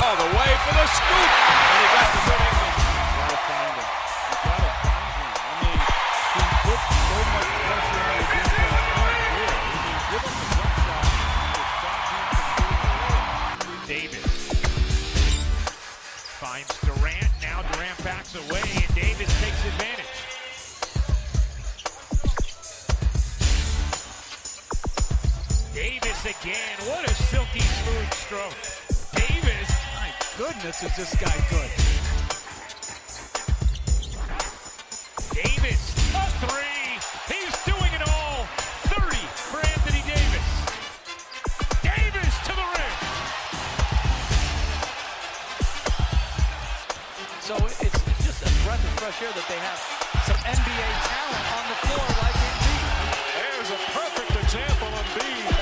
all the way for the scoop. And he got the good English. You gotta find him. I mean, he put so much pressure on the defense. Give him the jump shot to stop him from doing the Davis finds Durant. Now Durant backs away, and Davis takes advantage. Davis again. What a silky smooth stroke. Davis. My goodness, is this guy good. Davis, a three. He's doing it all. 30 for Anthony Davis. Davis to the rim. So it's just a breath of fresh air that they have some NBA talent on the floor like Embiid. There's a perfect example of Embiid.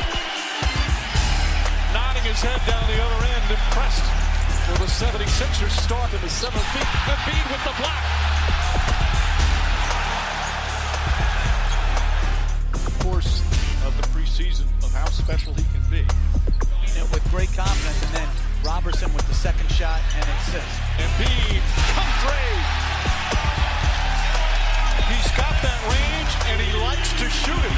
Nodding his head down the other end, impressed with the 76ers start to the 7 feet. Embiid with the block. Course of the preseason of how special he can be. And with great confidence, and then Robertson with the second shot and assist. Embiid, come trade. He's got that range and he likes to shoot it.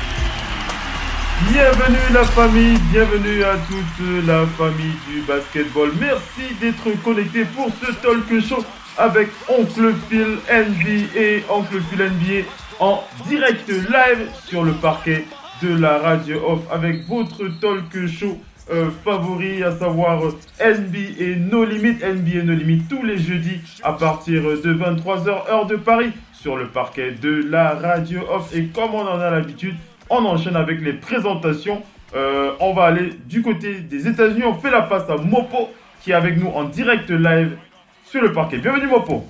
Bienvenue la famille, bienvenue à toute la famille du basketball. Merci d'être connecté pour ce talk show avec Oncle Phil NBA, Oncle Phil NBA en direct live sur le parquet de la radio off avec votre talk show favori, à savoir NBA No Limit, NBA No Limit tous les jeudis à partir de 23h heure de Paris sur le parquet de la radio off. Et comme on en a l'habitude, on enchaîne avec les présentations. On va aller du côté des États-Unis. On fait la passe à Mopo qui est avec nous en direct live sur le parquet. Bienvenue Mopo.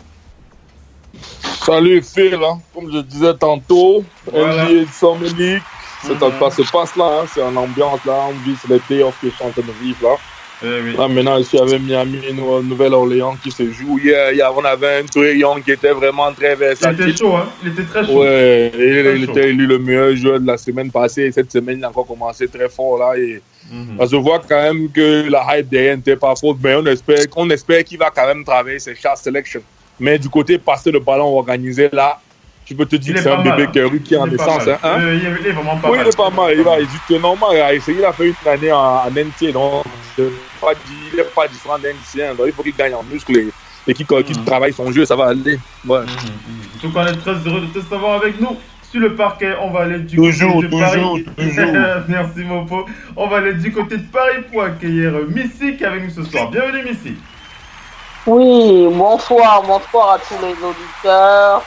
Salut Phil, hein. Comme je disais tantôt, Voilà. NBA Summer League, ça se passe là, hein. C'est en ambiance là, on vit sur les playoffs que je suis en train de vivre là. Oui. Là maintenant je suis avec Miami, Nouvelle-Orléans qui se joue. Hier, on avait un Trae Young qui était vraiment très Il versatile. était chaud, hein. Il était très chaud. Ouais, Très il chaud. était élu le meilleur joueur de la semaine passée. Et cette semaine, il a encore commencé très fort là. Et on se voit quand même que la hype derrière n'était pas faute, mais on espère qu'il va quand même travailler ses shot selection. Mais du côté passer le ballon organisé là, je peux te dire que c'est un bébé Curry qui est en essence. Hein? Il est vraiment pas Oui, mal. il est pas mal. C'est normal. Il a fait une année en NCA, donc il n'est pas différent d'un NCA. Donc il faut qu'il gagne en muscle et qu'il travaille son jeu, ça va aller. Ouais. En tout cas, on est très heureux de te savoir avec nous sur le parquet. On va aller du Toujours. côté de Paris. Merci Mopo. On va aller du côté de Paris pour accueillir Missy qui est avec nous ce soir. Bienvenue Missy. Oui, bonsoir à tous les auditeurs.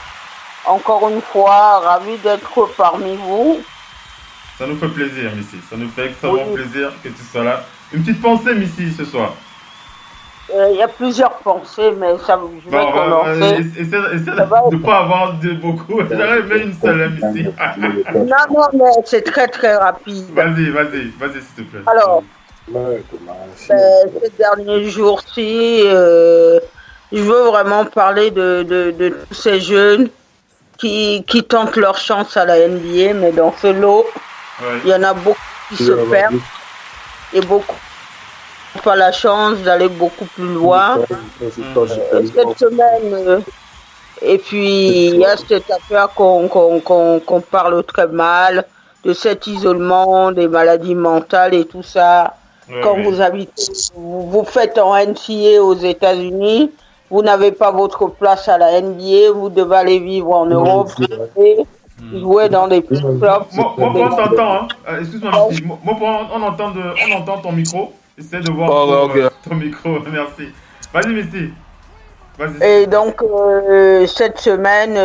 Encore une fois, ravi d'être parmi vous. Ça nous fait plaisir Missy. Ça nous fait extrêmement plaisir que tu sois là. Une petite pensée Missy ce soir. Il y a plusieurs pensées, mais ça, je vais commencer. Essaie de ne pas avoir de beaucoup. J'aurais aimé une seule Missy. Non, mais c'est très très rapide. Vas-y s'il te plaît. Alors, ces derniers jours-ci, je veux vraiment parler de tous ces jeunes qui tentent leur chance à la NBA, mais dans ce lot, il y en a beaucoup qui se perdent et beaucoup n'ont pas la chance d'aller beaucoup plus loin. Cette semaine, et puis il y a cette affaire qu'on parle très mal, de cet isolement, des maladies mentales et tout ça. Quand vous habitez, vous faites en NCA aux États-Unis, vous n'avez pas votre place à la NBA, vous devez aller vivre en Europe et jouer dans des petits clubs. Moi, on t'entend, hein. Excuse-moi, Missy. Moi, on entend ton micro. Essaie de voir ton micro, merci. Vas-y, Missy. Vas-y. Et donc, cette semaine,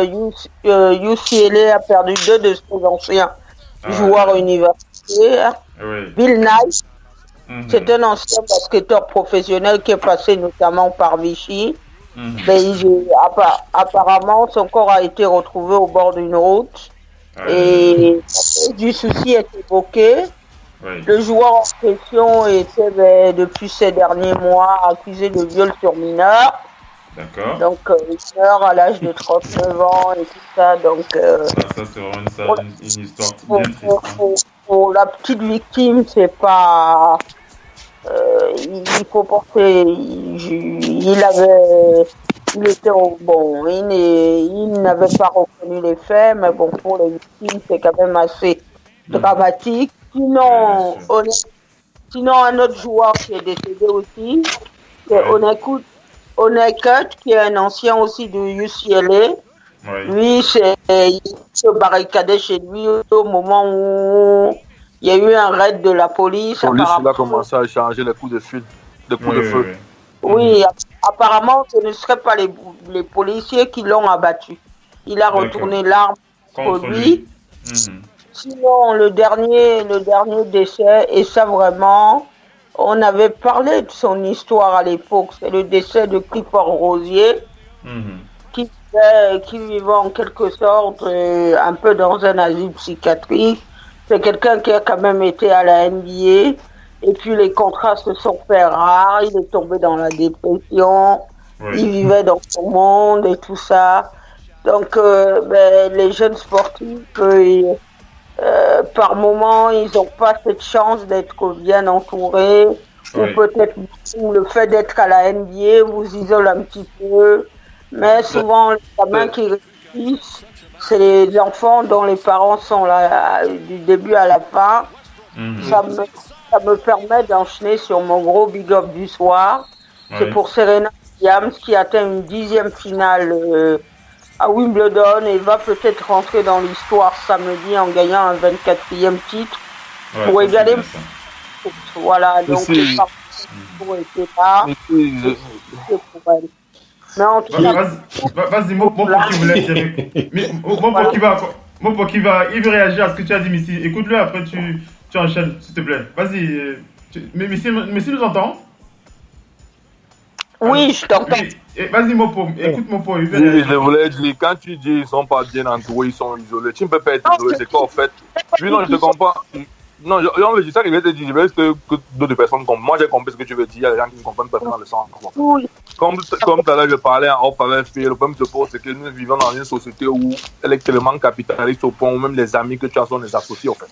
UCLA a perdu 2 de ses anciens joueurs universitaires. Bill Nye, c'est un ancien basketteur professionnel qui est passé notamment par Vichy. Mais apparemment, son corps a été retrouvé au bord d'une route. Et du souci est évoqué. Le joueur en question était depuis ces derniers mois accusé de viol sur mineur. D'accord. Donc il meurt à l'âge de 39 ans et tout ça. Donc ça c'est vraiment une histoire bien triste. Pour la petite victime, c'est pas il faut penser, il n'avait pas reconnu les faits, mais bon, pour les victimes, c'est quand même assez dramatique. Sinon, un autre joueur qui est décédé aussi, c'est Onekut, qui est un ancien aussi de UCLA. Lui, il se barricadait chez lui au moment où il y a eu un raid de la police. La police, il a commencé à échanger les coups de feu. Oui, apparemment, ce ne serait pas les policiers qui l'ont abattu. Il a retourné l'arme contre lui. Sinon, le dernier décès, et ça vraiment, on avait parlé de son histoire à l'époque, c'est le décès de Clifford Rosier, qui vivait en quelque sorte un peu dans un asile psychiatrique. C'est quelqu'un qui a quand même été à la NBA. Et puis les contrats se sont fait rares, il est tombé dans la dépression, il vivait dans son monde et tout ça. Donc les jeunes sportifs, par moment, ils n'ont pas cette chance d'être bien entourés, ou peut-être le fait d'être à la NBA vous isole un petit peu. Mais souvent, les gamins qui réussissent, c'est les enfants dont les parents sont là du début à la fin. Ça me permet d'enchaîner sur mon gros big up du soir. C'est pour Serena Williams qui atteint une 10e finale à Wimbledon et va peut-être rentrer dans l'histoire samedi en gagnant un 24e titre pour égaler. Voilà, donc les parents étaient là. C'est pour elle. Mais en tout cas, vas-y, Mopo qui voulait dire. Mopo qui va, il veut réagir à ce que tu as dit, Missy. Écoute-le, après tu enchaînes, s'il te plaît. Vas-y. Missy nous entend? Oui, je t'entends. Vas-y, Mopo. Écoute, Mopo. Oui, je voulais dire, quand tu dis qu'ils ne sont pas bien entourés, ils sont isolés. Tu ne peux pas être isolé, c'est quoi, en fait? Oui, non, je te comprends. Non, c'est ça que je vais te dire. Je vais que d'autres personnes comprennent. Moi, j'ai compris ce que tu veux dire. Il y a des gens qui ne comprennent pas dans le sens. Comme tout à l'heure, je parlais en off avec Phil, le problème se pose, c'est que nous vivons dans une société où elle est tellement capitaliste au point où même les amis que tu as sont des associés, en fait.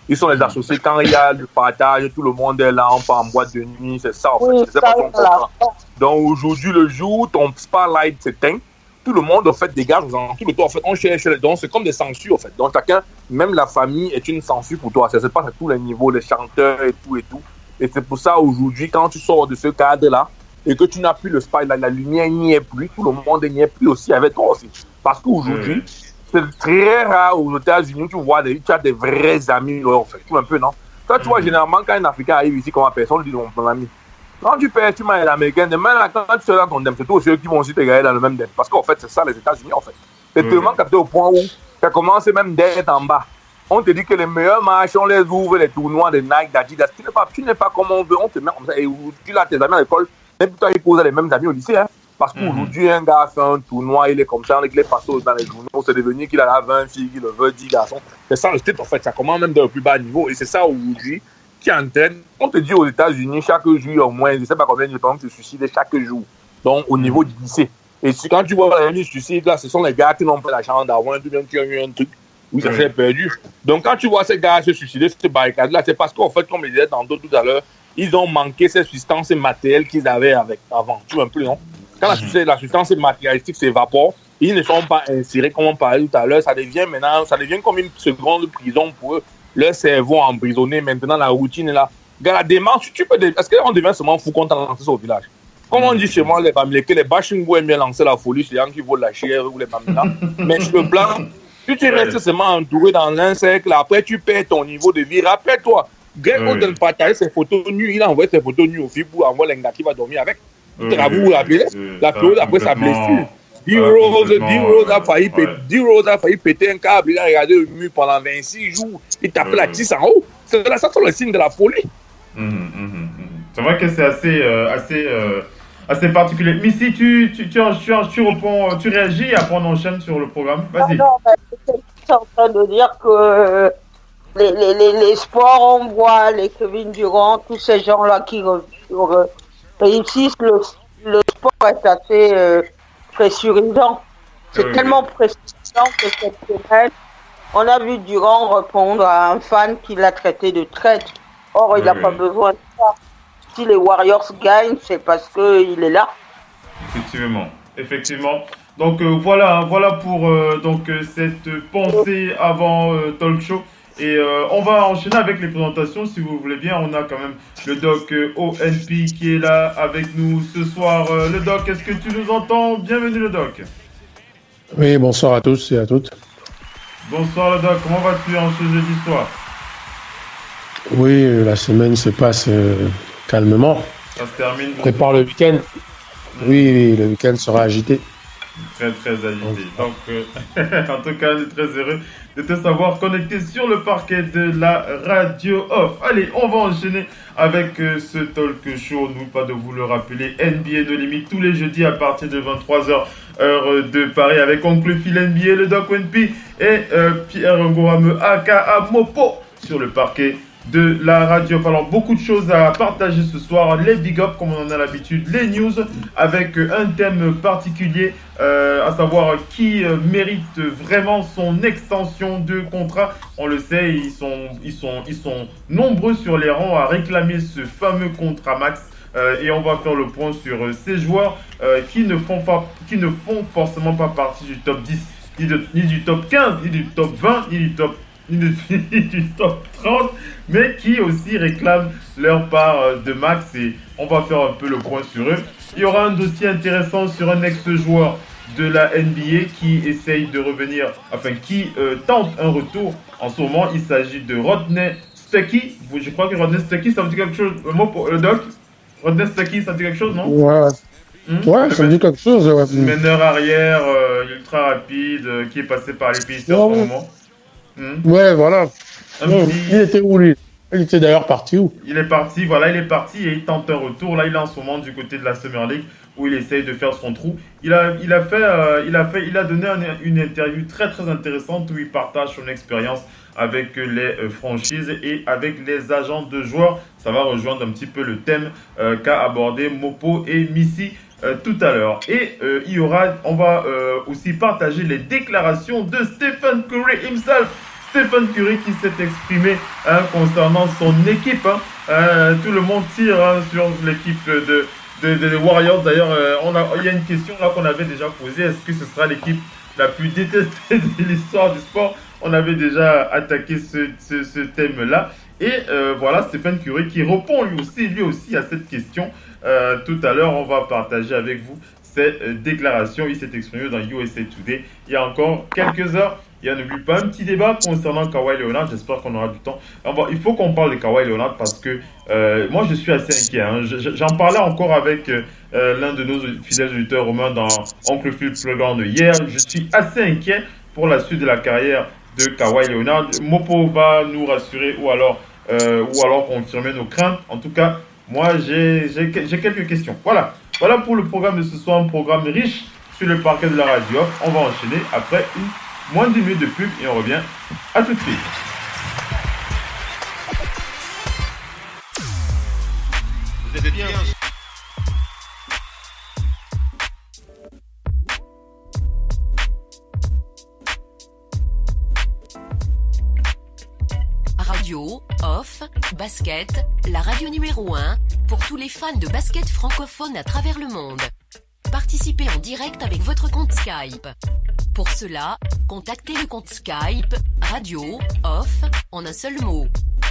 Ils sont les associés quand il y a le partage, tout le monde est là, on part en boîte de nuit, c'est ça, en fait. C'est pas qu'on comprend. Donc aujourd'hui, le jour où ton spotlight s'éteint, tout le monde, en fait, dégage, tout le temps, en fait, on cherche les dons, c'est comme des censures, en fait. Donc chacun, même la famille est une censure pour toi. Ça se passe à tous les niveaux, les chanteurs et tout et tout. Et c'est pour ça, aujourd'hui, quand tu sors de ce cadre-là, et que tu n'as plus le spotlight, la lumière n'y est plus, tout le monde n'y est plus aussi avec toi aussi. Parce qu'aujourd'hui, c'est très rare aux États-Unis, tu vois, tu as des vrais amis, en fait, tout un peu, non? Toi, tu vois, généralement, quand un Africain arrive ici, comme personne dit mon ami. Quand tu perds, tu m'as l'américain, demain, quand tu seras ton dème, c'est toi ceux qui vont aussi te gagner dans le même dème. Parce qu'en fait, c'est ça, les États-Unis, en fait. C'est tellement capté au point où ça commence même d'être en bas. On te dit que les meilleurs matchs, on les ouvre, les tournois de Nike, d'Adidas. Tu n'es pas comme on veut, on te met comme ça. Et tu as tes amis à l'école, même toi, ils posent les mêmes amis au lycée, hein. Parce qu'aujourd'hui, un gars fait un tournoi, il est comme ça, il est passé dans les journaux, c'est devenu qu'il a 20 filles, qu'il veut 10 garçons. C'est ça le state, en fait, ça commence même d'un plus bas niveau. Et c'est ça aujourd'hui qui entraîne. On te dit aux États-Unis, chaque jour, au moins, je ne sais pas combien de gens se suicident chaque jour. Donc, au niveau du lycée. Et quand tu vois les suicides, là, ce sont les gars qui n'ont pas la chance d'avoir un truc, même qui ont eu un truc où ça s'est perdu. Donc, quand tu vois ces gars se suicider, ces barricades-là, c'est parce qu'en fait, comme je disais tantôt tout à l'heure, ils ont manqué ces substances matérielles qu'ils avaient avant. Tu vois un peu, non? Quand la substance matérialistique s'évapore, ils ne sont pas insérés, comme on parlait tout à l'heure, ça devient comme une seconde prison pour eux. Leur cerveau emprisonné, maintenant la routine est là. Regarde, la démarche, est-ce qu'on devient seulement fou quand on lance au village? Comme on dit chez moi, les Bamileke, les Bachingou aiment bien lancer la folie, c'est les gens qui volent la chair ou les Bamila. Mais sur le blanc, si tu restes seulement entouré dans un cercle, après tu perds ton niveau de vie. Rappelle-toi, Greg Oden partageait ses photos nues, il a envoyé ses photos nues au FIB pour envoyer l'Enga qui va dormir avec. Vous vous rappelez la période après sa blessure. D-Rose a failli péter un câble, il a regardé le mur pendant 26 jours, il tapait la tisse en haut. C'est là, ça sont les signes de la folie. C'est vrai que c'est assez particulier. Missy, tu réponds, tu réagis et après on enchaîne sur le programme. Vas-y. Non, je suis en train de dire que les sports, on voit les Kevin Durant, tous ces gens-là qui réussissent, le sport est assez pressurisant. C'est tellement pressurisant que cette semaine, on a vu Durant répondre à un fan qui l'a traité de traître. Or, il n'a pas besoin de ça. si les Warriors gagnent, c'est parce qu'il est là. Effectivement. Donc voilà pour cette pensée avant talk show. Et on va enchaîner avec les présentations si vous voulez bien. On a quand même le doc ONP qui est là avec nous ce soir. Le doc, est-ce que tu nous entends? Bienvenue le doc. Oui, bonsoir à tous et à toutes. Bonsoir le doc, comment vas-tu en ce jeudi soir? Oui, la semaine se passe calmement. Ça se termine. On prépare le week-end. Oui, le week-end sera agité. Très agité. Donc, en tout cas, on est très heureux de te savoir connecté sur le parquet de la radio off. Allez, on va enchaîner avec ce talk show. N'oublie pas de vous le rappeler, NBA No Limit tous les jeudis à partir de 23h heure de Paris avec Oncle Phil NBA, le Doc Wenpi et Pierre Ngorame aka Mopo sur le parquet de la radio. Alors, beaucoup de choses à partager ce soir. Les big up, comme on en a l'habitude, les news avec un thème particulier, à savoir qui mérite vraiment son extension de contrat. On le sait, ils sont nombreux sur les rangs à réclamer ce fameux contrat max. Et on va faire le point sur ces joueurs qui ne font forcément pas partie du top 10, ni du top 15, ni du top 20, ni du top 30, mais qui aussi réclament leur part de max, et on va faire un peu le point sur eux. Il y aura un dossier intéressant sur un ex-joueur de la NBA qui essaye de revenir, qui tente un retour. En ce moment, il s'agit de Rodney Stuckey. Je crois que Rodney Stuckey, ça me dit quelque chose, le mot pour le doc. Rodney Stuckey, ça me dit quelque chose, non? Ouais, ça me dit quelque chose. Ouais. Meneur arrière, ultra rapide, qui est passé par les Pacers en ce moment. Ouais, voilà. Il était où, lui? Il était d'ailleurs parti où? Il est parti et il tente un retour. Là, il est en ce moment du côté de la Summer League où il essaye de faire son trou. Il a donné une interview très intéressante où il partage son expérience avec les franchises et avec les agents de joueurs. Ça va rejoindre un petit peu le thème qu'a abordé Mopo et Missy tout à l'heure. Et on va aussi partager les déclarations de Stephen Curry himself. Stephen Curry qui s'est exprimé concernant son équipe. Tout le monde tire sur l'équipe des Warriors. D'ailleurs, il y a une question là qu'on avait déjà posée. Est-ce que ce sera l'équipe la plus détestée de l'histoire du sport? On avait déjà attaqué ce thème-là. Et voilà, Stephen Curry qui répond lui aussi à cette question. Tout à l'heure, on va partager avec vous ces déclarations. Il s'est exprimé dans USA Today il y a encore quelques heures. Il y a, n'oublie pas, un petit débat concernant Kawhi Leonard. J'espère qu'on aura du temps. Il faut qu'on parle de Kawhi Leonard parce que moi, je suis assez inquiet. J'en parlais encore avec l'un de nos fidèles auditeurs romains dans Oncle Phil Playground hier. Je suis assez inquiet pour la suite de la carrière de Kawhi Leonard. Mopo va nous rassurer ou alors confirmer nos craintes. En tout cas, moi, j'ai quelques questions. Voilà pour le programme de ce soir, un programme riche sur le parquet de la radio. On va enchaîner après moins d'1 minute de pub et on revient. À tout de suite. Vous êtes bien. Radio, off, basket, la radio numéro 1 pour tous les fans de basket francophone à travers le monde. Participez en direct avec votre compte Skype. Pour cela, contactez le compte Skype Radio Off en un seul mot.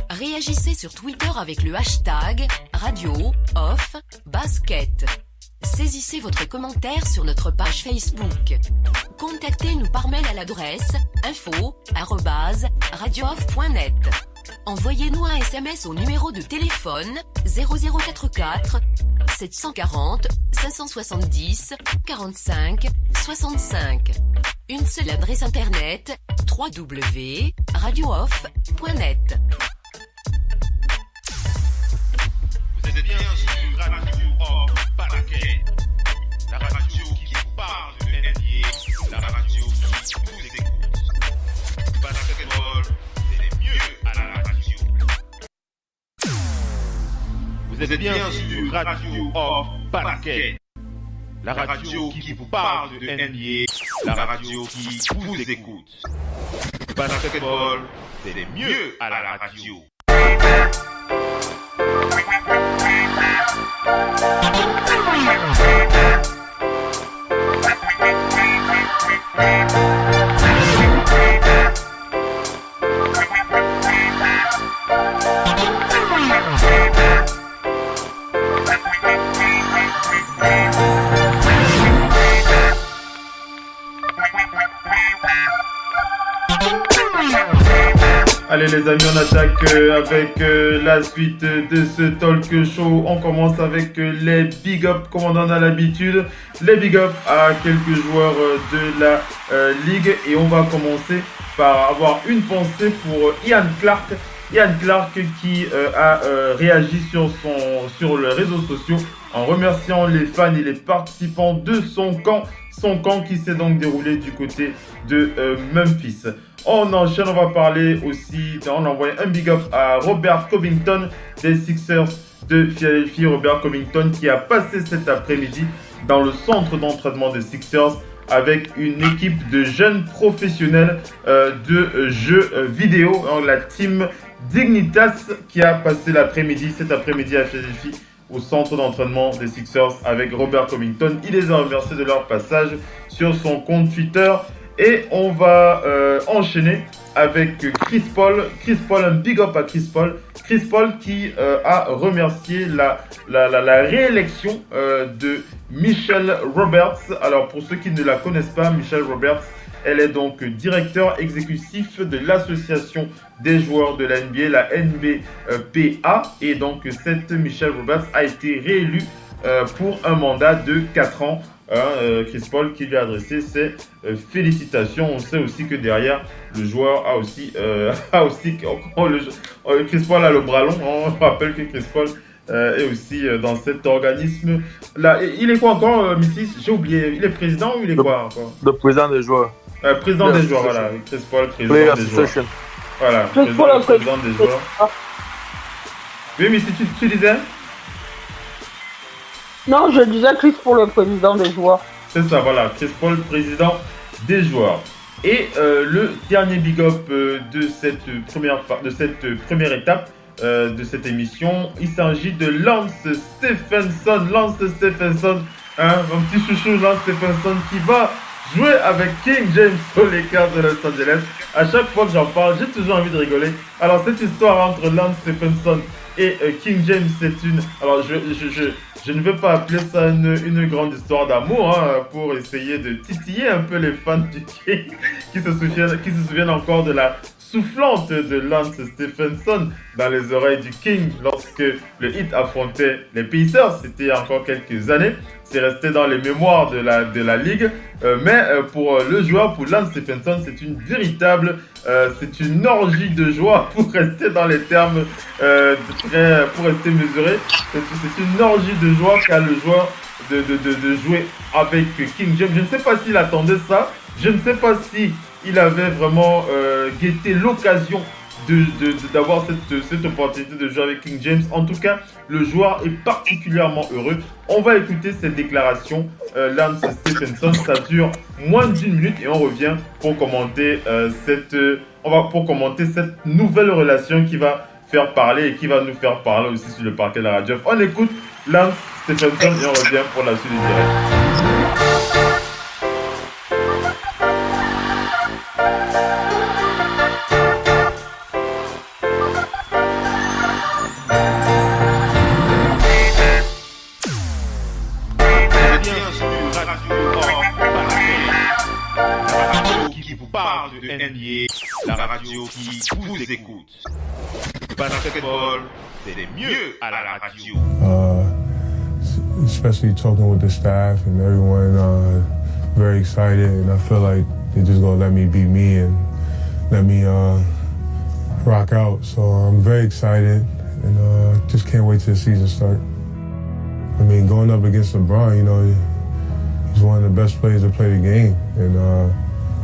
Réagissez sur Twitter avec le hashtag Radio Off Basket. Saisissez votre commentaire sur notre page Facebook. Contactez-nous par mail à l'adresse info@radiooff.net. Envoyez-nous un SMS au numéro de téléphone 0044 740 570 45 65. Une seule adresse internet www.radiooff.net. Vous êtes bien sur Radio Off Basket, la radio qui vous parle de NBA, la radio qui vous écoute. Basketball, c'est le mieux à la radio. Vous êtes bien sur Radio Off Basket, la radio qui vous parle de NBA, la radio qui vous écoute. Basketball, c'est le mieux à la radio. Allez les amis, on attaque avec la suite de ce talk show. On commence avec les big up comme on en a l'habitude. Les big up à quelques joueurs de la ligue. Et on va commencer par avoir une pensée pour Ian Clark. Ian Clark qui a réagi sur les réseaux sociaux en remerciant les fans et les participants de son camp. Son camp qui s'est donc déroulé du côté de Memphis. On enchaîne, on va parler aussi, on a envoyé un big up à Robert Covington des Sixers de Philadelphie. Robert Covington qui a passé cet après-midi dans le centre d'entraînement des Sixers avec une équipe de jeunes professionnels de jeux vidéo, la team Dignitas qui a passé cet après-midi à Philadelphie au centre d'entraînement des Sixers avec Robert Covington. Il les a remerciés de leur passage sur son compte Twitter. Et on va enchaîner avec Chris Paul. Chris Paul, un big up à Chris Paul. Chris Paul qui a remercié la réélection de Michelle Roberts. Alors pour ceux qui ne la connaissent pas, Michelle Roberts, elle est donc directeur exécutif de l'association des joueurs de la NBA, la NBPA. Et donc cette Michelle Roberts a été réélue pour un mandat de 4 ans. Chris Paul qui lui a adressé ses félicitations. On sait aussi que derrière le joueur a aussi Chris Paul a le bras long. On rappelle que Chris Paul est aussi dans cet organisme là. Il est quoi encore, Missy? J'ai oublié. Il est président ou il est quoi encore? Le président des joueurs. Président des joueurs, voilà. Chris Paul, président des joueurs. Voilà, président des joueurs. Oui, Missy, tu disais? Non, je disais Chris Paul, le président des joueurs. C'est ça, voilà, Chris Paul, président des joueurs. Et le dernier big up de cette première étape de cette émission, il s'agit de Lance Stephenson. Lance Stephenson, un petit chouchou Lance Stephenson qui va jouer avec King James aux Lakers de Los Angeles. À chaque fois que j'en parle, j'ai toujours envie de rigoler. Alors cette histoire entre Lance Stephenson et King James, c'est une... Alors je ne veux pas appeler ça une grande histoire d'amour pour essayer de titiller un peu les fans du King qui se souviennent encore de la soufflante de Lance Stephenson dans les oreilles du King lorsque le Heat affrontait les Pacers. C'était il y a encore quelques années. C'est resté dans les mémoires de la ligue. Mais pour le joueur, pour Lance Stephenson, c'est une véritable... c'est une orgie de joie pour rester dans les termes pour rester mesuré. C'est une orgie de joie qu'a le joueur de jouer avec King James. Je ne sais pas s'il attendait ça. Je ne sais pas si il avait vraiment guetté l'occasion d'avoir cette opportunité de jouer avec King James. En tout cas, le joueur est particulièrement heureux. On va écouter cette déclaration Lance Stephenson. Ça dure moins d'1 minute et on revient pour commenter cette nouvelle relation qui va faire parler et qui va nous faire parler aussi sur le parquet de la radio. On écoute Lance Stephenson et on revient pour la suite du direct. NBA, la radio qui vous écoute. Basketball, c'est mieux à la radio. Especially talking with the staff and everyone, very excited, and I feel like they're just gonna let me be me and let me rock out. So I'm very excited and just can't wait till the season start. I mean, going up against LeBron, you know, he's one of the best players to play the game, and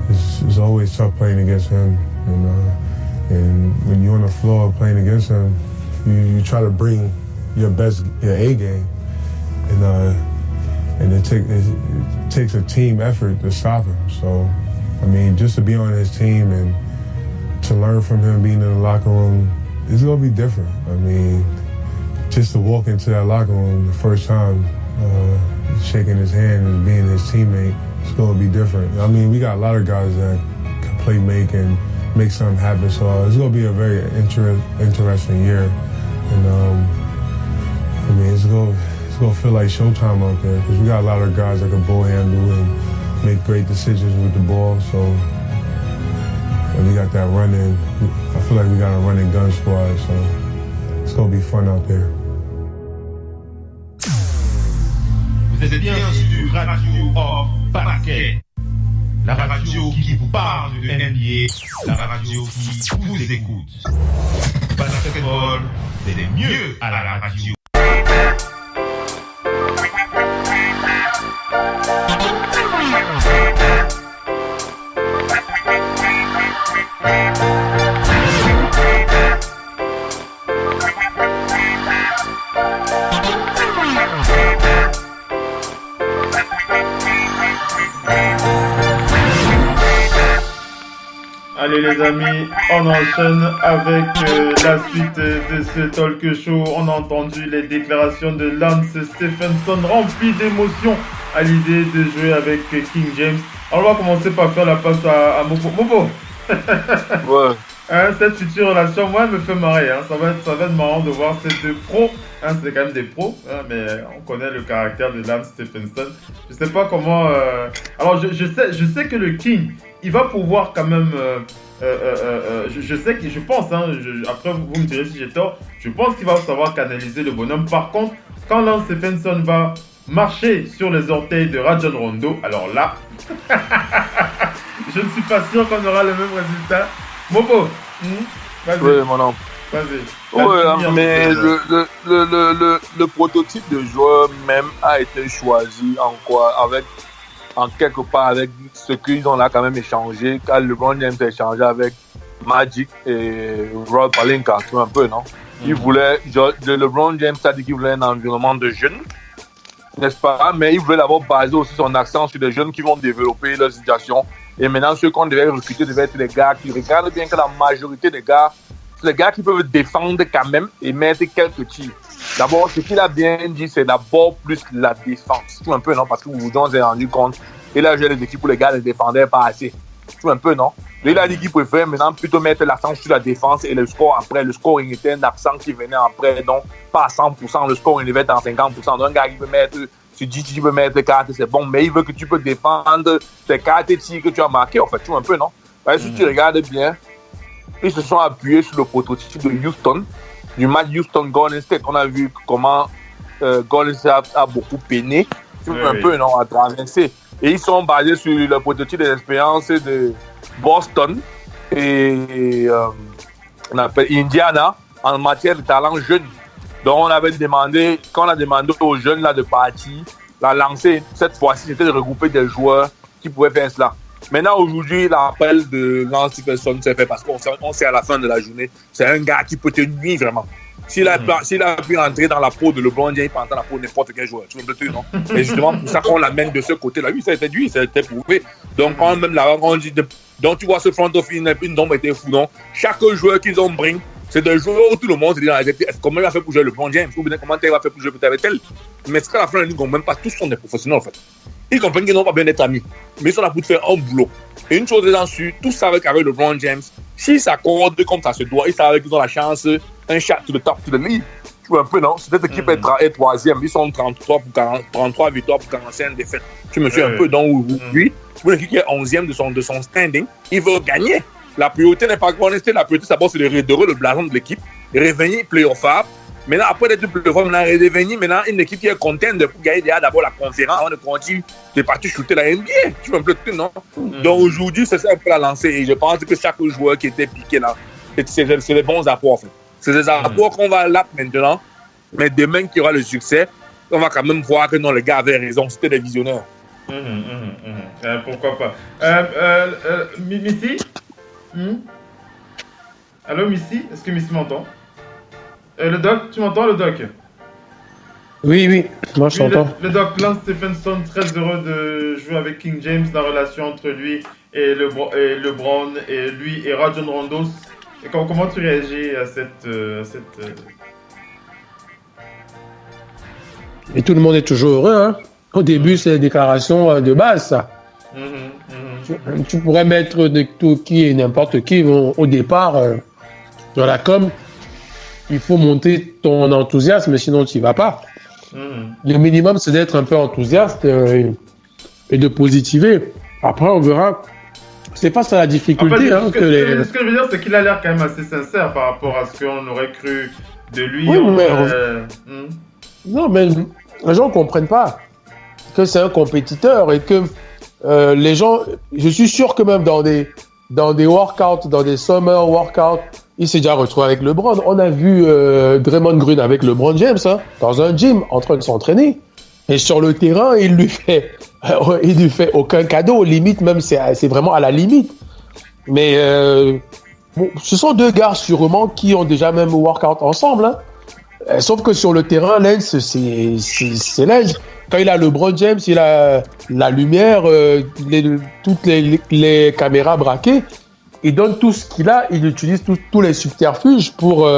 it's always tough playing against him. And when you're on the floor playing against him, you try to bring your A game, and it takes a team effort to stop him. So, I mean, just to be on his team and to learn from him being in the locker room, it's gonna be different. I mean, just to walk into that locker room the first time, shaking his hand and being his teammate, it's going to be different. I mean, we got a lot of guys that can play make and make something happen, so it's going to be a very interesting year. And I mean, it's going to feel like showtime out there because we got a lot of guys that can ball handle and make great decisions with the ball. So and we got that running. I feel like we got a running gun squad, so it's going to be fun out there. Vous êtes bien sur Radio Off Basket, la radio qui vous parle de NBA, la radio qui vous écoute. Basketball, c'est le mieux à la radio. Allez les amis, on enchaîne avec la suite de ce talk show. On a entendu les déclarations de Lance Stephenson remplies d'émotions à l'idée de jouer avec King James. Alors on va commencer par faire la passe à Mopo. Mopo. Ouais. Cette future relation, moi, elle me fait marrer. Ça va être marrant de voir ces deux pros. C'est quand même des pros, mais on connaît le caractère de Lance Stephenson. Je sais pas comment... Alors, je sais que le King, il va pouvoir quand même... je pense, après vous me direz si j'ai tort, je pense qu'il va savoir canaliser le bonhomme. Par contre, quand Lance Stephenson va marcher sur les orteils de Rajon Rondo, alors là, je ne suis pas sûr qu'on aura le même résultat. Mopo, vas-y. Oui, mon homme. Vas-y. Ouais, mais le prototype de joueur même a été choisi en quelque part avec ce qu'ils ont là quand même échangé, quand LeBron James a échangé avec Magic et Rob Pelinka, tu vois un peu, non? Il voulait, LeBron James a dit qu'il voulait un environnement de jeunes, n'est-ce pas? Mais il voulait d'abord baser aussi son accent sur des jeunes qui vont développer leur situation. Et maintenant, ceux qu'on devait recruter devaient être des gars qui regardent bien que la majorité des gars, c'est des gars qui peuvent défendre quand même et mettre quelques tirs. D'abord, ce qu'il a bien dit, c'est d'abord plus la défense. Tu vois un peu, non? Parce que vous vous en êtes rendu compte. Et là, j'ai des équipes où les gars ne défendaient pas assez. Tu vois un peu, non? Et il a dit qu'il préfère maintenant plutôt mettre l'accent sur la défense et le score après. Le scoring était un accent qui venait après, donc pas à 100%. Le scoring devait être en 50%. Donc un gars qui peut mettre... Tu dis tu peux mettre 4, c'est bon, mais il veut que tu peux défendre tes 4 tirs que tu as marqués, en fait, tu vois un peu, non? Parce que si tu regardes bien, ils se sont appuyés sur le prototype de Houston, du match Houston-Golden State. On a vu comment Golden State a beaucoup peiné, tu vois un peu, non, à traverser. Et ils sont basés sur le prototype des expériences de Boston et on appelle Indiana en matière de talent jeune. Donc on avait demandé, quand on a demandé aux jeunes là de partir, la lancée cette fois-ci c'était de regrouper des joueurs qui pouvaient faire cela. Maintenant aujourd'hui l'appel de Lance Stephenson s'est fait parce qu'on sait à la fin de la journée, c'est un gars qui peut te nuire vraiment. S'il a pu entrer dans la peau de LeBron James, il peut entrer dans la peau de n'importe quel joueur. Tu vois le non? Et justement pour ça qu'on l'amène de ce côté-là. Oui, ça a été lui, ça a été prouvé. Donc quand même là, on dit donc tu vois ce front office, une nombre était fou, non? Chaque joueur qu'ils ont bring, c'est des joueurs où tout le monde se dit comment il va faire pour jouer LeBron James ou bien comment il va faire pour jouer peut-être tel. Mais c'est qu'à la fin de la ligue, même pas tous sont des professionnels en fait. Ils comprennent qu'ils n'ont pas bien d'être amis, mais ils sont là pour faire un boulot. Et une chose étant sûre, tous savent qu'avec LeBron James, s'ils s'accordent comme ça se doit, ils savent qu'ils ont la chance, un shot to the top to the league. Tu vois un peu, non? Cette équipe est troisième, ils sont 33 victoires pour 45 défaites. Tu me suis un peu, donc lui, pour l'équipe qui est 11e de son standing, il veut gagner. La priorité n'est pas grande, la priorité d'abord c'est de redorer le blason de l'équipe, revenir playoff. Maintenant, après d'être playoff, on a revenir maintenant une équipe qui est contente pour gagner d'abord la conférence avant de continuer de partir shooter la NBA. Tu vois un peu tout, non? Donc aujourd'hui, c'est ça un peu la lancée et je pense que chaque joueur qui était piqué là, c'est des bons apports en fait. C'est des apports qu'on va là maintenant, mais demain qu'il y aura le succès, on va quand même voir que non, le gars avait raison, c'était des visionnaires. Pourquoi pas? Missy? Allô Missy? Est-ce que Missy m'entend? Le doc, tu m'entends le doc? Oui, moi je t'entends. Le doc Lance Stephenson, très heureux de jouer avec King James, la relation entre lui et LeBron et lui et Rajon Rondo. Et comment tu réagis à cette... Et tout le monde est toujours heureux. Hein. Au début, c'est les déclarations de base, ça. Tu pourrais mettre qui et n'importe qui au départ dans la com. Il faut monter ton enthousiasme, sinon tu n'y vas pas. Le minimum, c'est d'être un peu enthousiaste et de positiver. Après, on verra. C'est pas ça la difficulté. En fait, ce que je veux dire, c'est qu'il a l'air quand même assez sincère par rapport à ce qu'on aurait cru de lui. Oui, non, mais les gens ne comprennent pas que c'est un compétiteur et que les gens, je suis sûr que même dans des workouts, dans des summer workouts, il s'est déjà retrouvé avec LeBron. On a vu Draymond Green avec LeBron James dans un gym en train de s'entraîner. Et sur le terrain, il lui fait aucun cadeau. Limite, même, c'est vraiment à la limite. Mais ce sont deux gars sûrement qui ont déjà même workout ensemble. Sauf que sur le terrain, Lance, c'est Lance. Quand il a LeBron James, il a la lumière, toutes les caméras braquées. Il donne tout ce qu'il a, il utilise tous les subterfuges pour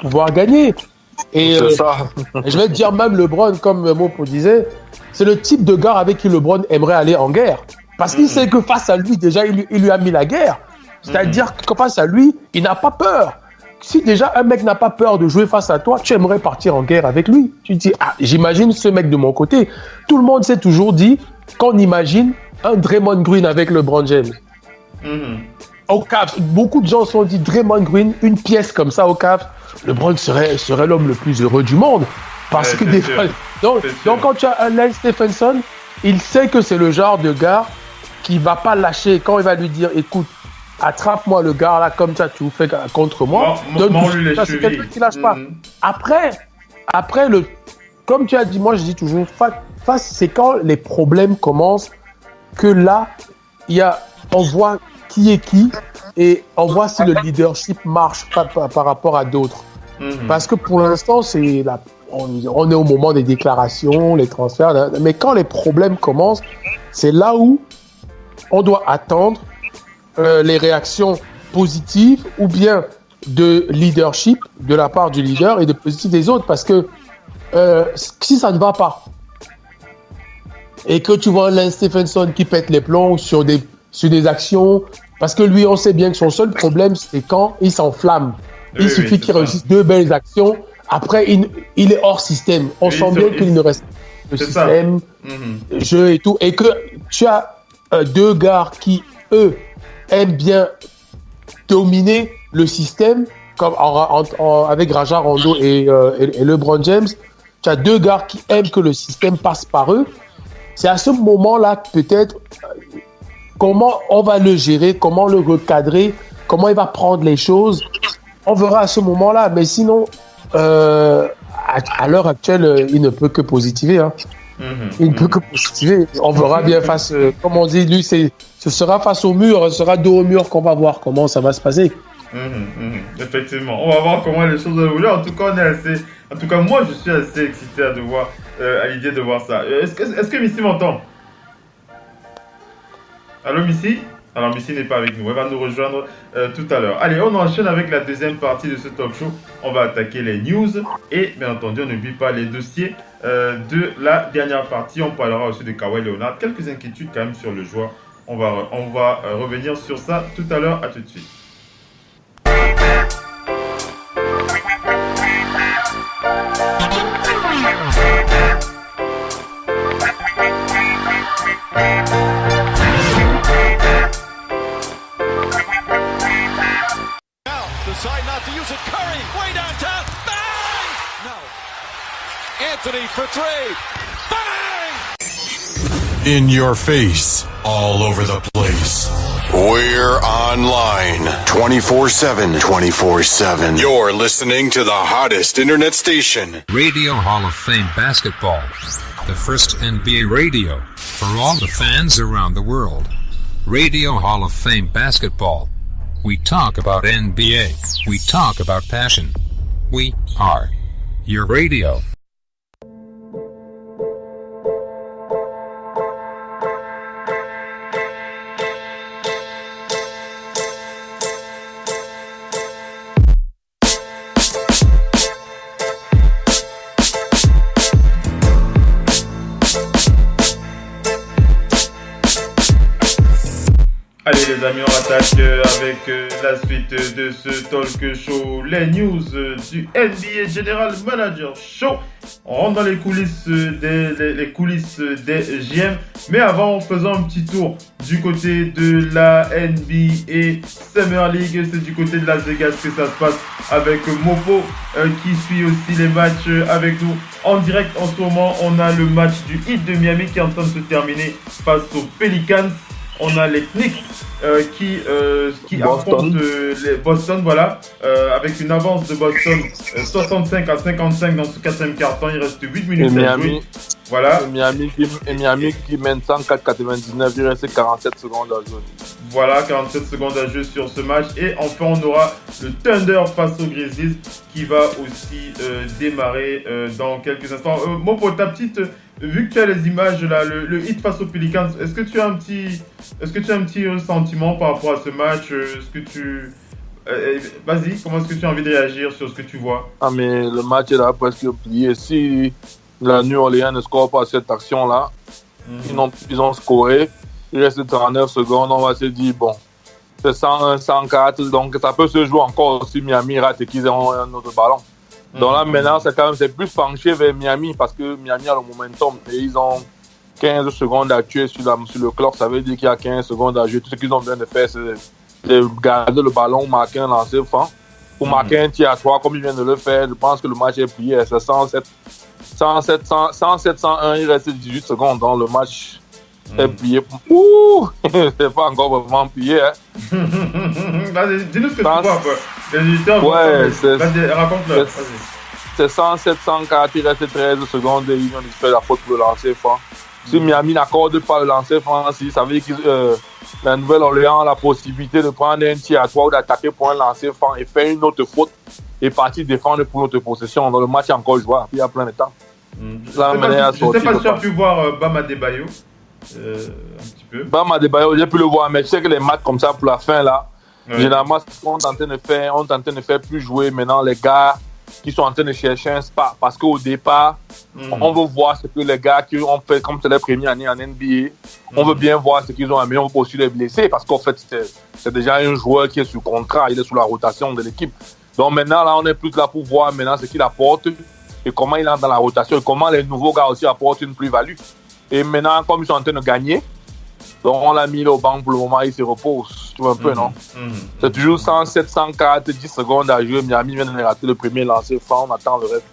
pouvoir gagner. Et je vais te dire, même LeBron, comme Mopo disait, c'est le type de gars avec qui LeBron aimerait aller en guerre. Parce qu'il sait que face à lui, déjà, il lui a mis la guerre. C'est-à-dire que face à lui, il n'a pas peur. Si déjà un mec n'a pas peur de jouer face à toi, tu aimerais partir en guerre avec lui. Tu te dis, j'imagine ce mec de mon côté. Tout le monde s'est toujours dit qu'on imagine un Draymond Green avec LeBron James. Au Cavs, beaucoup de gens se sont dit Draymond Green, une pièce comme ça au Cavs, LeBron serait l'homme le plus heureux du monde. Parce que des fois, donc quand tu as un Lance Stephenson, il sait que c'est le genre de gars qui va pas lâcher. Quand il va lui dire, écoute, attrape-moi le gars là comme ça, tu fais contre moi. C'est quelqu'un qui lâche pas. Après comme tu as dit, moi je dis toujours, c'est quand les problèmes commencent que là, on voit qui est qui et on voit si le leadership marche par rapport à d'autres. Parce que pour l'instant, on est au moment des déclarations, les transferts, mais quand les problèmes commencent, c'est là où on doit attendre les réactions positives ou bien de leadership de la part du leader et de positif des autres, parce que si ça ne va pas et que tu vois Lance Stephenson qui pète les plombs sur des actions, parce que lui, on sait bien que son seul problème, c'est quand il s'enflamme. Il suffit qu'il réussisse 2 belles actions, après il est hors système. On sent bien qu'il ne reste pas le système, jeu et tout, et que tu as 2 gars qui, eux, aiment bien dominer le système, comme avec Raja Rondo et LeBron James. Tu as 2 gars qui aiment que le système passe par eux. C'est à ce moment-là, peut-être, comment on va le gérer, comment le recadrer, comment il va prendre les choses. On verra à ce moment-là. Mais sinon, à l'heure actuelle, il ne peut que positiver. Il ne peut que positiver. On verra bien comme on dit, lui, ce sera face au mur, ce sera dos au mur qu'on va voir comment ça va se passer. Effectivement, on va voir comment les choses vont évoluer. En tout cas, moi, je suis assez excité à l'idée de voir ça. Est-ce que Missy m'entend? Allô, Missy? Alors, Missy n'est pas avec nous. Elle va nous rejoindre tout à l'heure. Allez, on enchaîne avec la deuxième partie de ce talk show. On va attaquer les news et, bien entendu, on n'oublie pas les dossiers de la dernière partie. On parlera aussi de Kawhi Leonard. Quelques inquiétudes quand même sur le joueur. On va revenir sur ça tout à l'heure. À tout de suite. Decide not to use it. Curry, way downtown. Bang! No. Anthony for 3. Bang! In your face, all over the place. We're online 24/7. 24/7. You're listening to the hottest internet station. Radio Hall of Fame Basketball. The first NBA radio for all the fans around the world. Radio Hall of Fame Basketball. We talk about NBA. We talk about passion. We are your radio. Allez les amis, on attaque avec la suite de ce talk show, les news du NBA General Manager Show. On rentre dans les coulisses les coulisses des GM, mais avant, faisons un petit tour du côté de la NBA Summer League. C'est du côté de Las Vegas que ça se passe avec Mopo qui suit aussi les matchs avec nous en direct. En ce moment, on a le match du Heat de Miami qui est en train de se terminer face aux Pelicans. On a les Knicks qui affrontent les Boston, voilà, avec une avance de Boston 65-55 dans ce quatrième quart-temps. Il reste 8 minutes à jouer. Voilà. Et Miami qui mène 104-99, il reste 47 secondes à jouer. Voilà, 47 secondes à jouer sur ce match. Et enfin, on aura le Thunder face aux Grizzlies qui va aussi démarrer dans quelques instants. Bon, pour ta petite... vu que tu as les images là, le Heat face aux Pelicans, est-ce que tu as un petit sentiment par rapport à ce match? Vas-y, comment est-ce que tu as envie de réagir sur ce que tu vois? Ah mais le match est là presque plié. Si la New Orleans ne score pas cette action-là, ils ont scoré. Il reste 39 secondes, on va se dire bon, c'est 104, donc ça peut se jouer encore si Miami rate et qu'ils ont un autre ballon. Donc là, maintenant, c'est plus penché vers Miami parce que Miami a le momentum et ils ont 15 secondes à tuer sur le clock. Ça veut dire qu'il y a 15 secondes à jouer. Tout ce qu'ils ont besoin de faire, c'est de garder le ballon, marquer un lancer franc pour marquer un tir à 3 comme ils viennent de le faire. Je pense que le match est plié. C'est 107-101, il reste 18 secondes dans le match. est plié. Ouh, c'est pas encore vraiment plié. Hein. Dis-nous ce que tu vois. Les éditeurs, raconte-le. C'est 107, 104, il reste 13 secondes et ils ont fait la faute pour le lancer franc. Si Miami n'accorde pas le lancer franc, ça veut dire que la Nouvelle-Orléans a la possibilité de prendre un tir à 3 ou d'attaquer pour un lancer franc et faire une autre faute et partir défendre pour notre possession. Donc le match est encore jouable, il y a plein de temps. Je sais pas si tu as pu voir Bam Adebayo un petit peu. Bam Adebayo, j'ai pu le voir, mais je sais que les matchs comme ça pour la fin là, généralement on est en train de faire plus jouer maintenant les gars qui sont en train de chercher un spot parce qu'au départ, on veut voir ce que les gars qui ont fait comme c'est leur première année en NBA, on veut bien voir ce qu'ils ont amélioré, on veut aussi les blesser parce qu'en fait, c'est déjà un joueur qui est sous contrat, il est sous la rotation de l'équipe. Donc maintenant, là, on est plus là pour voir maintenant ce qu'il apporte et comment il entre dans la rotation et comment les nouveaux gars aussi apportent une plus-value. Et maintenant, comme ils sont en train de gagner, donc on l'a mis au banc pour le moment, il se repose. Tu vois un peu, non? C'est toujours 107, 104, 10 secondes à jouer. Miami vient de rater le premier lancer franc. On attend le reste,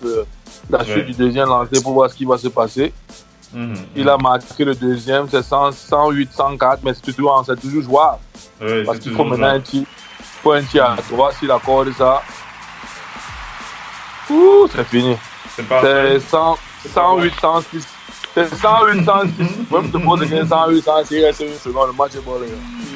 la suite du deuxième lancer pour voir ce qui va se passer. Il a marqué le deuxième, c'est 108, 104, mais c'est toujours jouable. Parce qu'il faut maintenant un tir. Il faut un tir à 3, s'il accorde ça. Ouh, c'est fini. C'est 108, 106. C'est 108, 106. Même te pose 108, 106, il reste une seconde, le match est bon, les gars.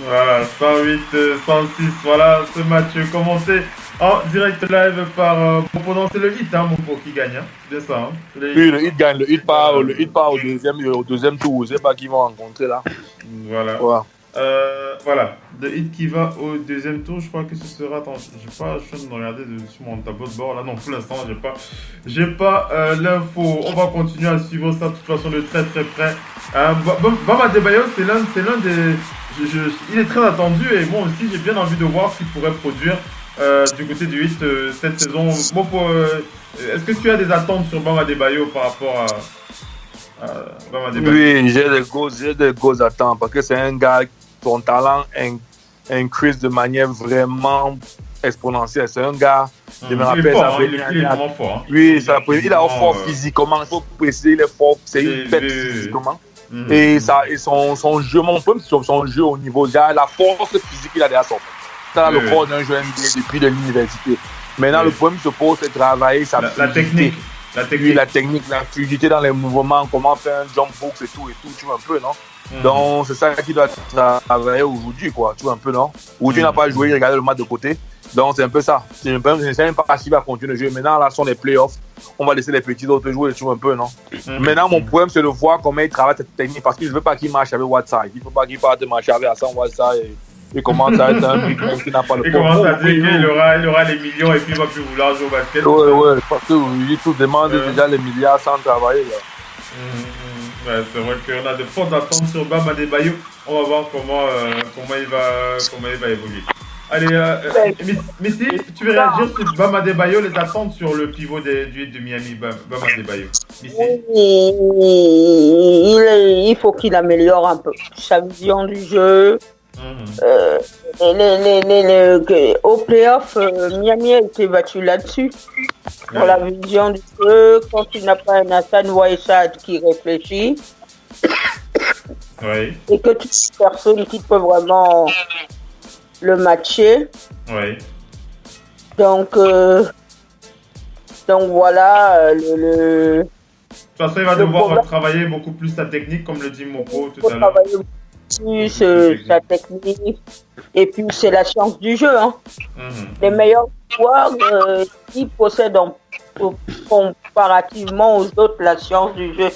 Voilà, 108, 106, voilà, ce match commenté en direct live par Mopo. C'est le Heat, hein, Mopo, qui gagne, hein. C'est bien ça, hein. Oui, le Heat gagne, le Heat part au deuxième tour, je sais pas qui vont rencontrer là. Voilà. Voilà, le Heat qui va au deuxième tour, je crois que ce sera. Attends, je suis en train de regarder sur mon tableau de bord là. Non, pour l'instant, j'ai pas l'info. On va continuer à suivre ça de toute façon de très très près. Bam Adebayo, c'est l'un des. Il est très attendu et moi aussi, j'ai bien envie de voir ce qu'il pourrait produire du côté du Heat cette saison. Est-ce que tu as des attentes sur Bam Adebayo par rapport à Bam Adebayo? Oui, j'ai des grosses attentes parce que c'est un gars. Son talent increase de manière vraiment exponentielle. C'est un gars, je me rappelle, il est vraiment fort. Oui, il a un fort physiquement. Il faut préciser, il est fort. C'est une bête physiquement. Et son jeu, son jeu au niveau, la force physique, il a déjà sorti. C'est le corps d'un joueur NBA depuis l'université. Maintenant, le problème se pose, c'est de travailler sa technique. La technique, la fluidité dans les mouvements, comment faire un jump box et tout, tu vois un peu, non? Donc, c'est ça qui doit travailler aujourd'hui, quoi, tu vois un peu, non? Ou tu n'as pas joué, regarder le match de côté. Donc, c'est un peu ça. C'est un peu pas s'il va continuer de jouer. Maintenant, là, sont les playoffs. On va laisser les petits autres jouer, tu vois un peu, non? Maintenant, mon problème, c'est de voir comment il travaille cette technique parce que je ne veux pas qu'il marche avec Whiteside. Il ne faut pas qu'il parte marcher avec Hassan Whiteside et commence à être un big man qui n'a pas le problème. Il commence à dire qu'il aura les millions et puis il ne va plus vouloir jouer au basket. Oui, parce que lui, tout demande déjà les milliards sans travailler, là. Ouais, c'est vrai qu'on a de fortes attentes sur Bam Adebayo. On va voir comment il va évoluer. Allez, Missy, tu veux réagir sur Bam Adebayo, les attentes sur le pivot de Miami, Bam Adebayo. Missy. Il faut qu'il améliore un peu sa vision du jeu. Au playoff, Miami a été battu là-dessus. Pour la vision du jeu, quand il n'a pas un Hassan Whiteside qui réfléchit. Et que toute personne qui peut vraiment le matcher. Donc voilà De toute façon, il va devoir travailler beaucoup plus sa technique, comme le dit Mopo tout à l'heure. Plus sa technique. Et puis c'est la science du jeu. Hein. Les meilleurs joueurs qui possèdent comparativement aux autres la science du jeu.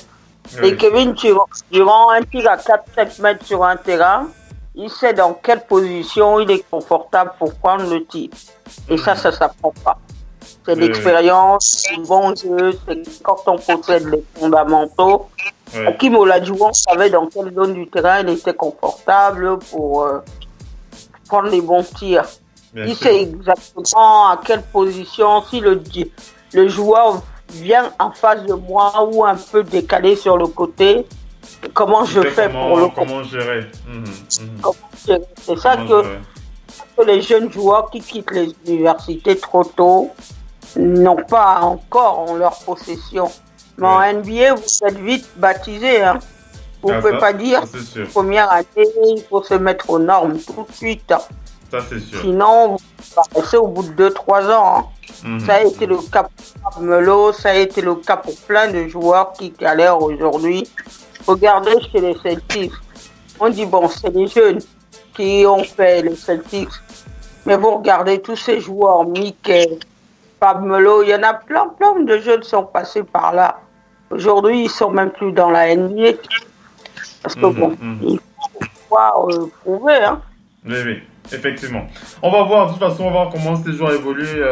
Et Kevin durant un tir à 4-7 mètres sur un terrain, il sait dans quelle position il est confortable pour prendre le tir. Et ça s'apprend pas. C'est l'expérience, le bon jeu, c'est quand on possède les fondamentaux. Hakim Olajuwon savait dans quelle zone du terrain il était confortable pour prendre les bons tirs. Il sait exactement à quelle position, si le joueur vient en face de moi ou un peu décalé sur le côté, comment je fais comment gérer. C'est ça que les jeunes joueurs qui quittent les universités trop tôt n'ont pas encore en leur possession. Mais en NBA, vous êtes vite baptisé. Hein. Vous ne pouvez pas dire première année, il faut se mettre aux normes tout de suite. Ça, c'est sûr. Sinon, vous passez au bout de 2-3 ans. Hein. Ça a été le cas pour Melo, ça a été le cas pour plein de joueurs qui galèrent aujourd'hui. Regardez chez les Celtics. On dit, bon, c'est les jeunes qui ont fait les Celtics. Mais vous regardez tous ces joueurs, Mickey, Melo, il y en a plein de jeunes qui sont passés par là. Aujourd'hui, ils sont même plus dans la NBA. Parce que il faut pouvoir prouver. Hein. Oui, effectivement. On va voir, de toute façon, on va voir comment ces joueurs évoluent,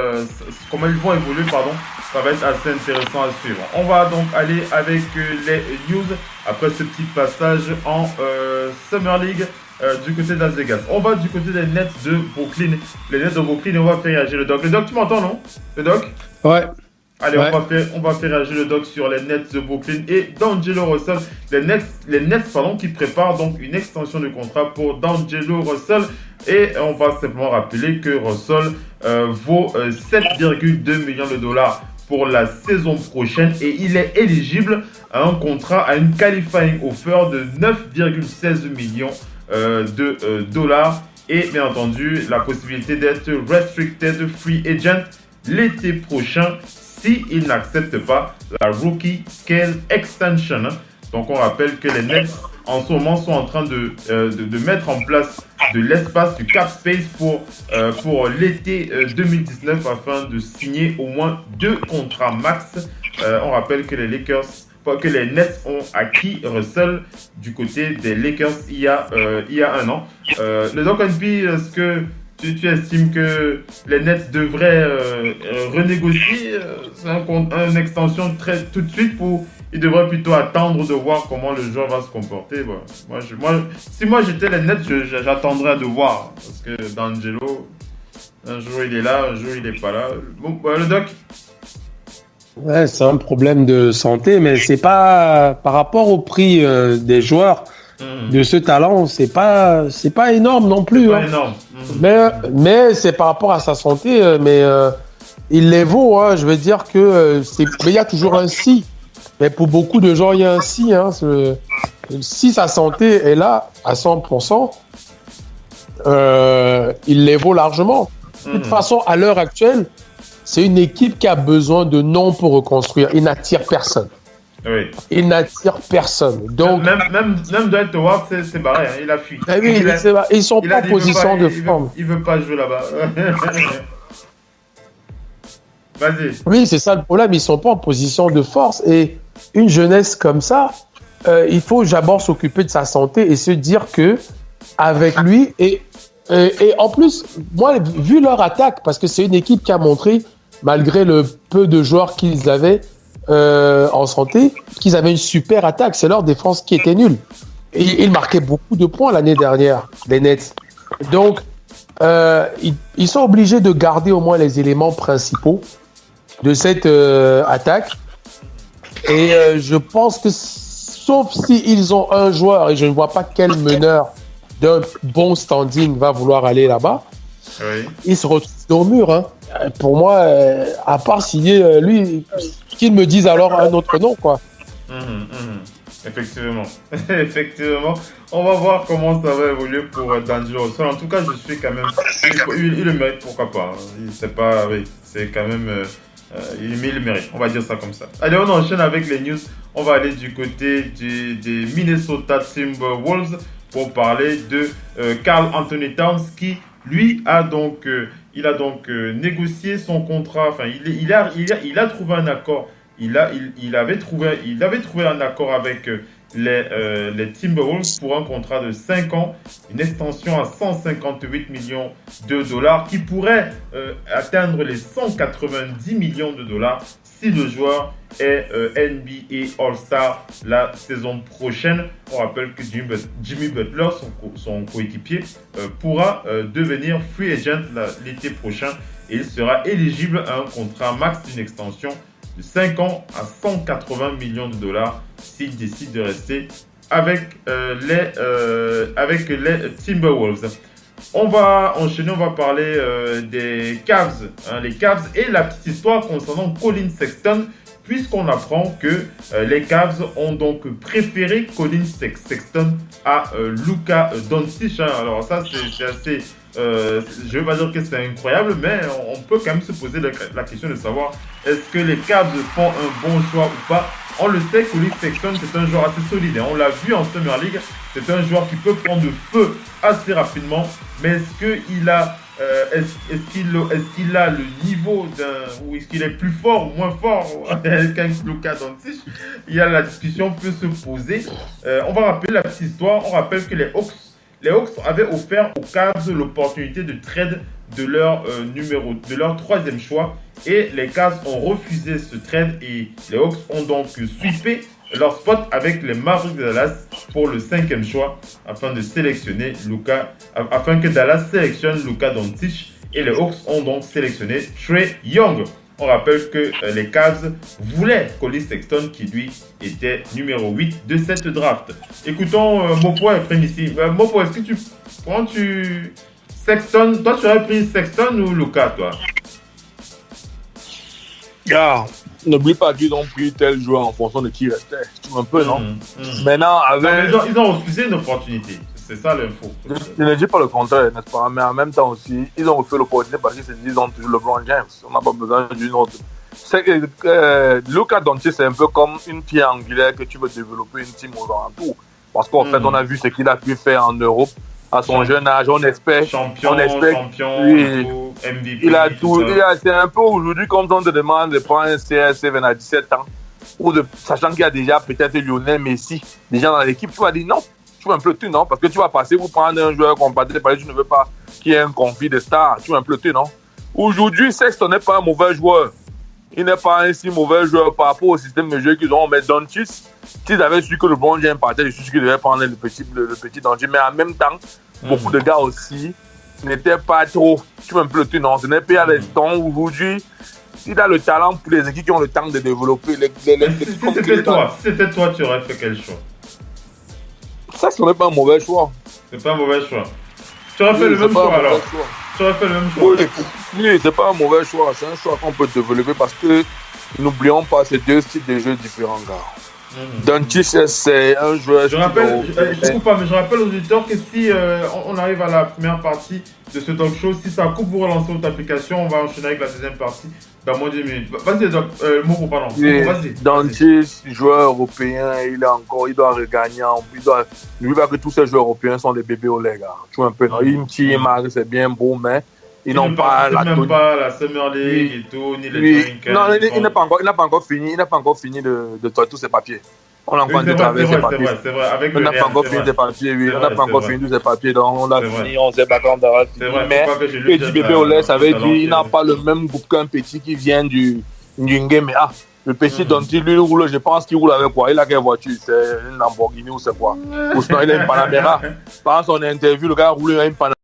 comment ils vont évoluer, pardon. Ça va être assez intéressant à suivre. On va donc aller avec les news après ce petit passage en Summer League du côté de Las Vegas. On va du côté des Nets de Brooklyn. Les Nets de Brooklyn, on va faire réagir le doc. Le doc, tu m'entends, non? Le doc? Ouais. Allez, on va faire réagir le doc sur les Nets de Brooklyn et D'Angelo Russell. Les Nets qui préparent donc une extension de contrat pour D'Angelo Russell. Et on va simplement rappeler que Russell vaut 7,2 millions de dollars pour la saison prochaine et il est éligible à un contrat, à une qualifying offer de 9,16 millions de dollars et bien entendu la possibilité d'être restricted free agent l'été prochain s'il n'accepte pas la rookie scale extension. Donc on rappelle que les Nets en ce moment sont en train de mettre en place de l'espace, du cap space pour l'été 2019 afin de signer au moins 2 contrats max. On rappelle que les Nets ont acquis Russell du côté des Lakers il y a un an. Le Doc NP, est-ce que tu estimes que les Nets devraient renégocier une extension tout de suite pour... Ils devraient plutôt attendre de voir comment le joueur va se comporter. Bon, si moi j'étais les Nets, j'attendrais de voir. Parce que D'Angelo, un jour il est là, un jour il n'est pas là. Bon, le Doc? Ouais, c'est un problème de santé, mais c'est pas par rapport au prix des joueurs de ce talent, c'est pas énorme non plus. Pas énorme. Mais c'est par rapport à sa santé, mais il les vaut. Hein, je veux dire que mais il y a toujours un si. Mais pour beaucoup de gens, il y a un si. Hein, si sa santé est là à 100%, il les vaut largement. De toute façon, à l'heure actuelle, c'est une équipe qui a besoin de noms pour reconstruire. Il n'attire personne. Oui. Il n'attire personne. Donc, même Dwight Howard, c'est barré. Hein, il a fui. Oui, ils sont pas en position de forme. Il veut pas jouer là-bas. Vas-y. Oui, c'est ça le problème. Ils sont pas en position de force. Et une jeunesse comme ça, il faut d'abord s'occuper de sa santé et se dire que avec lui et en plus, moi, vu leur attaque, parce que c'est une équipe qui a montré, malgré le peu de joueurs qu'ils avaient, en santé qu'ils avaient une super attaque. C'est leur défense qui était nulle. Et ils marquaient beaucoup de points l'année dernière, les Nets. Donc, ils sont obligés de garder au moins les éléments principaux de cette attaque. Et je pense que, sauf s'ils ont un joueur, et je ne vois pas quel meneur d'un bon standing va vouloir aller là-bas, ils se retrouvent au mur. Hein. Pour moi, à part signer lui, qu'ils me disent alors un autre nom, quoi. Effectivement. Effectivement. On va voir comment ça va évoluer pour D'Angelo. En tout cas, je suis quand même... Il le mérite, pourquoi pas. C'est pas... Oui, c'est quand même... il le mérite, on va dire ça comme ça. Allez, on enchaîne avec les news. On va aller du côté des Minnesota Timberwolves pour parler de Karl Anthony Towns qui, lui, a donc négocié son contrat. Enfin, il a trouvé un accord. Il avait trouvé un accord avec les Timberwolves pour un contrat de 5 ans, une extension à 158 millions de dollars qui pourrait atteindre les 190 millions de dollars si le joueur est NBA All-Star la saison prochaine. On rappelle que Jimmy Butler, son coéquipier, pourra devenir free agent l'été prochain et il sera éligible à un contrat max d'une extension de 5 ans à 180 millions de dollars s'il décide de rester avec les Timberwolves. On va enchaîner, on va parler des Cavs, les Cavs et la petite histoire concernant Colin Sexton, puisqu'on apprend que les Cavs ont donc préféré Colin Sexton à Luka Doncic. Alors ça, c'est assez... je ne vais pas dire que c'est incroyable, mais on peut quand même se poser la question de savoir est-ce que les Cavs font un bon choix ou pas. On le sait, Colin Sexton, c'est un joueur assez solide. On l'a vu en Summer League, c'est un joueur qui peut prendre le feu assez rapidement. Mais est-ce qu'il a le niveau ou est-ce qu'il est plus fort ou moins fort qu'un Luka Doncic? La discussion peut se poser. On va rappeler la petite histoire. On rappelle que les Hawks avaient offert aux Cavs l'opportunité de trade de leur troisième choix et les Cavs ont refusé ce trade et les Hawks ont donc sweepé leur spot avec les Mavericks de Dallas pour le 5e choix afin que Dallas sélectionne Luka Doncic et les Hawks ont donc sélectionné Trae Young. On rappelle que les Cavs voulaient Colin Sexton qui lui était numéro 8 de cette draft. Écoutons Mopo est prêt ici. Mopo, est-ce que Sexton, toi tu aurais pris Sexton ou Luka, toi? N'oublie pas qu'ils ont pris tel joueur en fonction de qui restait. Tu vois un peu, non? Maintenant, ils ont refusé une opportunité. C'est ça l'info. Je ne dis pas le contraire, n'est-ce pas? Mais en même temps aussi, ils ont refusé l'opportunité parce qu'ils ont toujours LeBron James. On n'a pas besoin d'une autre. Luka Doncic, c'est un peu comme une pierre angulaire que tu veux développer une team aux alentours. Parce qu'en fait, on a vu ce qu'il a pu faire en Europe à son jeune âge. On espère. Champion, MVP. Il a tout. C'est un peu aujourd'hui comme on te demande de prendre un CR7 à 17 ans. Sachant qu'il y a déjà peut-être Lionel Messi déjà dans l'équipe. Tu vas dire non. Tu vois un peu tout, non? Parce que tu vas passer pour prendre un joueur compatible parce que tu ne veux pas qu'il y ait un conflit de stars. Tu vois un peu tout, non? Aujourd'hui, Sexton n'est pas un mauvais joueur. Il n'est pas un si mauvais joueur par rapport au système de jeu qu'ils ont. Mais Doncic, s'ils avaient su que le bon James partait, je suis sûr qu'ils devaient prendre le petit Doncic. Mais en même temps, beaucoup de gars aussi n'étaient pas trop. Tu vois un peu tout, non? Ce n'est pas les temps aujourd'hui. Il a le talent pour les équipes qui ont le temps de développer Si c'était toi, tu aurais fait quel choix? Ça, ce n'est pas un mauvais choix. C'est pas un mauvais choix. Tu aurais fait le même choix alors. Tu aurais fait le même choix. Oui, c'est pas un mauvais choix. C'est un choix qu'on peut développer parce que n'oublions pas ces deux styles de jeu différents, gars. Doncic, c'est un joueur. Je rappelle aux auditeurs que si on arrive à la première partie de ce talk show, si ça coupe, vous relancez votre application, on va enchaîner avec la deuxième partie dans moins de 10 minutes. Vas-y, Mopo, pardon. Vas-y. Doncic, joueur européen, il doit regagner. N'oublie pas que tous ces joueurs européens sont des bébés au lait, gars. Tu vois un peu, non? C'est bien beau, mais ils n'ont pas la Summer League et tout, ni les Drink. Non, il n'a pas encore fini de tous ses papiers. On a encore travaillé ses papiers. C'est vrai. On n'a pas encore fini ses papiers, oui. On n'a pas encore fini tous ses papiers, donc on l'a fini, on s'est battu, on aura fini. Mais petit bébé au lait, ça veut dire qu'il n'a pas le même groupe qu'un petit qui vient du game. Le petit Donty, lui, roule, je pense qu'il roule avec quoi? Il a quelle voiture? C'est une Lamborghini ou c'est quoi? Ou sinon, il a une Panamera. Par son interview, le gars roule une Panamera.